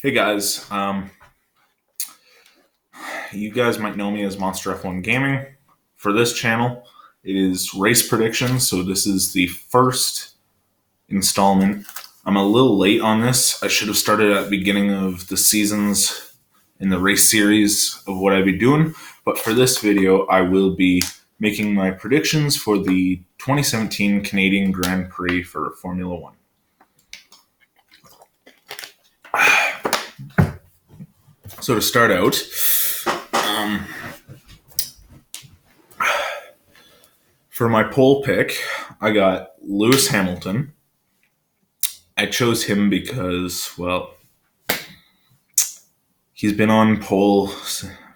Hey guys, you guys might know me as Monster F1 Gaming. For this channel, it is race predictions, so this is the first installment. I'm a little late on this. I should have started at the beginning of the seasons in the race series of what I'd be doing, but for this video, I will be making my predictions for the 2017 Canadian Grand Prix for Formula One. So to start out, for my pole pick, I got Lewis Hamilton. I chose him because, well, he's been on pole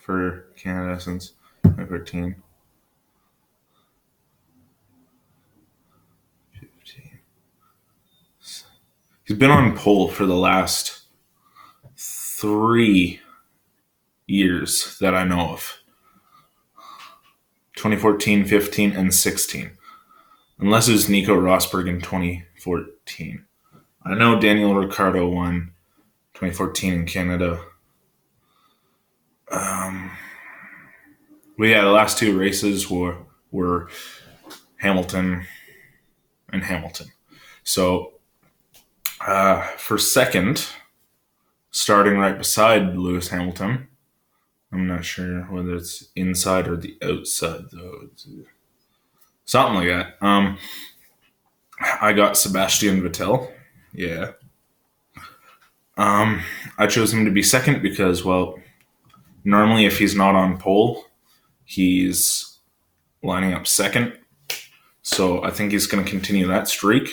for Canada since 2013. 15. He's been on pole for the last 3 years that I know of. 2014, 15, and 16. Unless it was Nico Rosberg in 2014. I know Daniel Ricciardo won 2014 in Canada. But yeah, the last two races were Hamilton and Hamilton. So for second, starting right beside Lewis Hamilton, I'm not sure whether it's inside or the outside though. Something like that. I got Sebastian Vettel. Yeah. I chose him to be second because, well, normally if he's not on pole, he's lining up second. So I think he's going to continue that streak.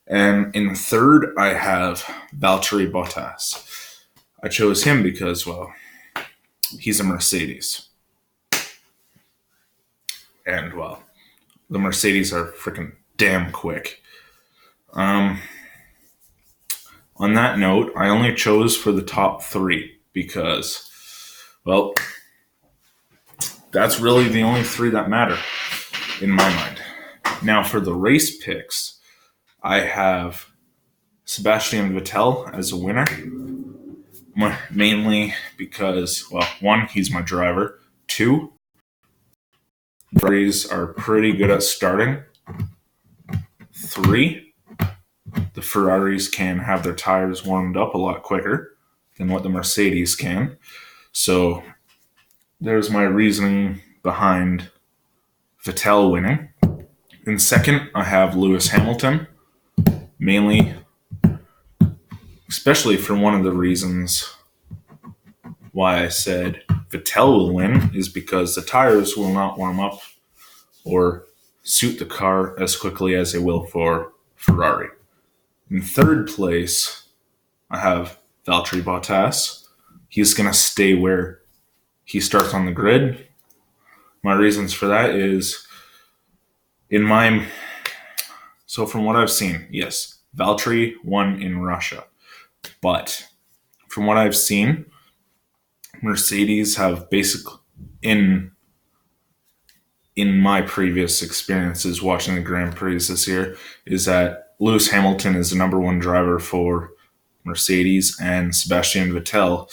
And in third, I have Valtteri Bottas. I chose him because, well, he's a Mercedes. And, well, the Mercedes are freaking damn quick. On that note, I only chose for the top three because, well, that's really the only three that matter in my mind. Now, for the race picks, I have Sebastian Vettel as a winner, mainly because, well, one, he's my driver. Two, Ferraris are pretty good at starting. Three, the Ferraris can have their tires warmed up a lot quicker than what the Mercedes can. So there's my reasoning behind Vettel winning. In second, I have Lewis Hamilton, mainly, especially for one of the reasons why I said Vettel will win is because the tires will not warm up or suit the car as quickly as they will for Ferrari. In third place, I have Valtteri Bottas. He's going to stay where he starts on the grid. My reasons for that is, so from what I've seen, yes, Valtteri won in Russia. But from what I've seen, Mercedes have basically, in my previous experiences watching the Grand Prix this year, is that Lewis Hamilton is the number one driver for Mercedes and Sebastian Vettel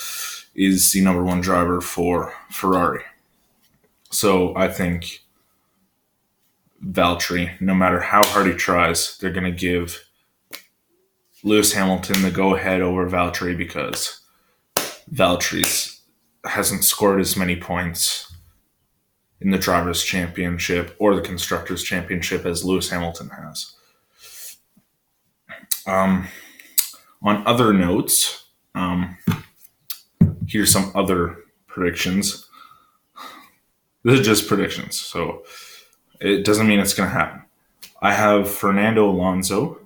is the number one driver for Ferrari. So I think Valtteri, no matter how hard he tries, they're going to give Lewis Hamilton the go-ahead over Valtteri because Valtteri hasn't scored as many points in the Drivers' Championship or the Constructors' Championship as Lewis Hamilton has. On other notes, here's some other predictions. This is just predictions, so it doesn't mean it's going to happen. I have Fernando Alonso.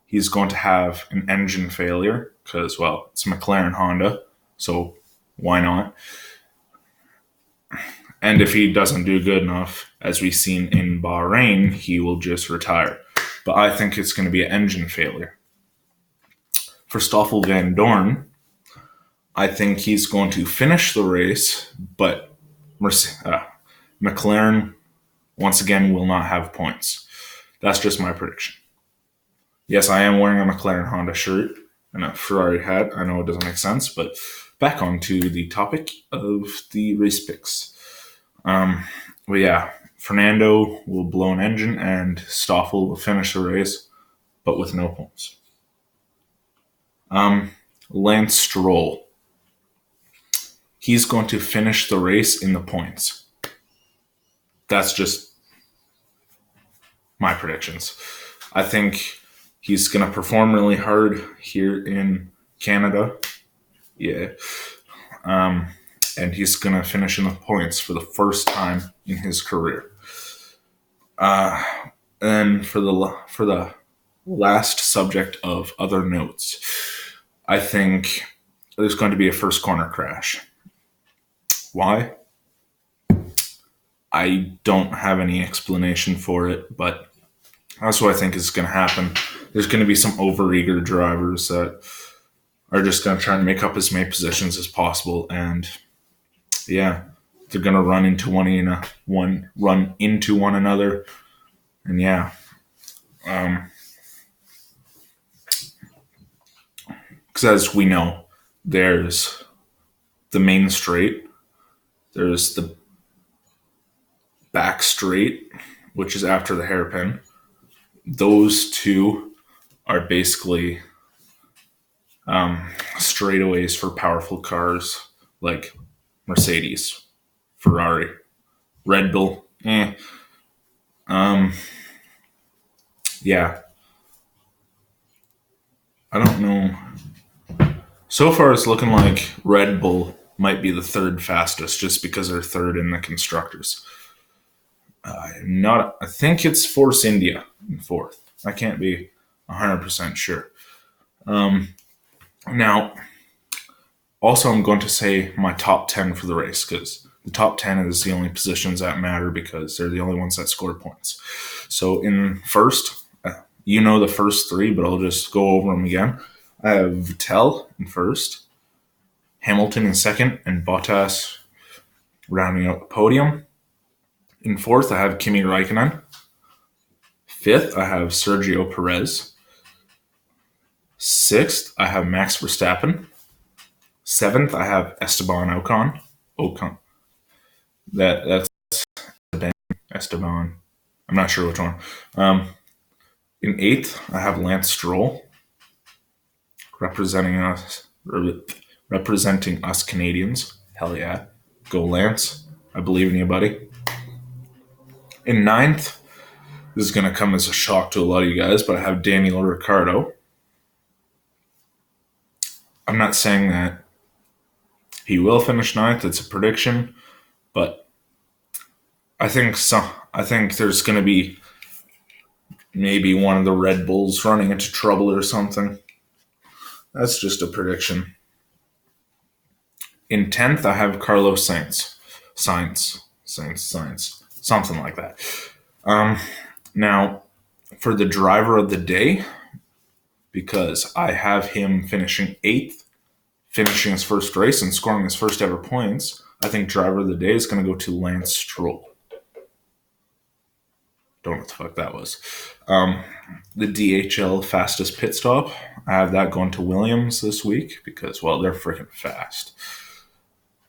He's going to have an engine failure because, well, it's McLaren Honda, so why not? And if he doesn't do good enough, as we've seen in Bahrain, he will just retire. But I think it's going to be an engine failure. For Stoffel Van Dorn, I think he's going to finish the race, but McLaren, once again, will not have points. That's just my prediction. Yes, I am wearing a McLaren Honda shirt, and a Ferrari hat. I know it doesn't make sense, but back onto the topic of the race picks. But yeah, Fernando will blow an engine and Stoffel will finish the race, but with no points. Lance Stroll. He's going to finish the race in the points. That's just my predictions. I think he's going to perform really hard here in Canada. Yeah. And he's going to finish in the points for the first time in his career. And for the last subject of other notes, I think there's going to be a first corner crash. Why? I don't have any explanation for it, but that's what I think is going to happen. There's going to be some overeager drivers that are just going to try and make up as many positions as possible, and yeah, they're going to run into one another, and yeah, because as we know, there's the main straight, there's the back straight, which is after the hairpin. Those two are basically straightaways for powerful cars like Mercedes, Ferrari, Red Bull. Yeah. I don't know. So far, it's looking like Red Bull might be the third fastest just because they're third in the constructors. I think it's Force India in fourth. I can't be 100% sure. Now, also, I'm going to say my top 10 for the race because the top 10 is the only positions that matter because they're the only ones that score points. So in first, you know the first three, but I'll just go over them again. I have Vettel in first, Hamilton in second, and Bottas rounding out the podium. In fourth, I have Kimi Raikkonen. Fifth, I have Sergio Perez. Sixth, I have Max Verstappen. Seventh, I have Esteban Ocon. That's Esteban. I'm not sure which one. In eighth, I have Lance Stroll, representing us Canadians. Hell yeah, go Lance! I believe in you, buddy. In ninth, this is going to come as a shock to a lot of you guys, but I have Daniel Ricciardo. I'm not saying that he will finish ninth. It's a prediction, but I think there's going to be maybe one of the Red Bulls running into trouble or something. That's just a prediction. In 10th, I have Carlos Sainz. Something like that. Now, for the driver of the day, because I have him finishing 8th, finishing his first race and scoring his first ever points, I think driver of the day is going to go to Lance Stroll. Don't know what the fuck that was. The DHL fastest pit stop, I have that going to Williams this week because, well, they're freaking fast.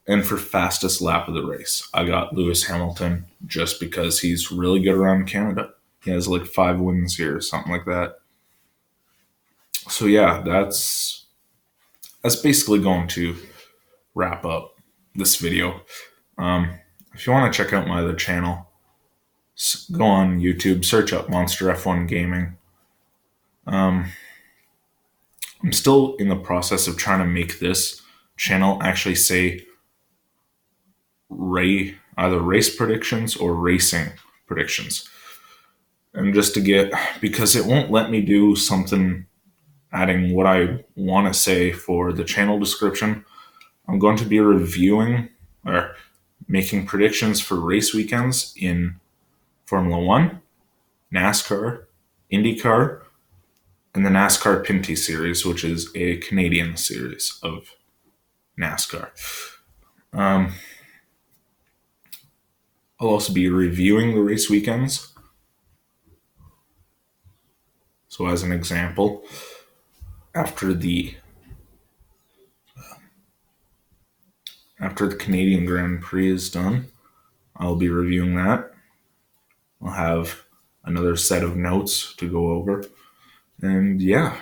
And for fastest lap of the race, I got Lewis Hamilton just because he's really good around Canada. He has like 5 wins here or something like that. So yeah, that's basically going to wrap up this video. If you want to check out my other channel, go on YouTube, search up Monster F1 Gaming. I'm still in the process of trying to make this channel actually say either race predictions or racing predictions. And just to get, because it won't let me do something adding what I want to say for the channel description, I'm going to be reviewing or making predictions for race weekends in Formula 1, NASCAR, IndyCar, and the NASCAR Pinty Series, which is a Canadian series of NASCAR. I'll also be reviewing the race weekends. So as an example, after the after the Canadian Grand Prix is done, I'll be reviewing that. I'll have another set of notes to go over. And yeah,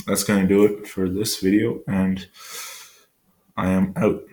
that's going to do it for this video, and I am out.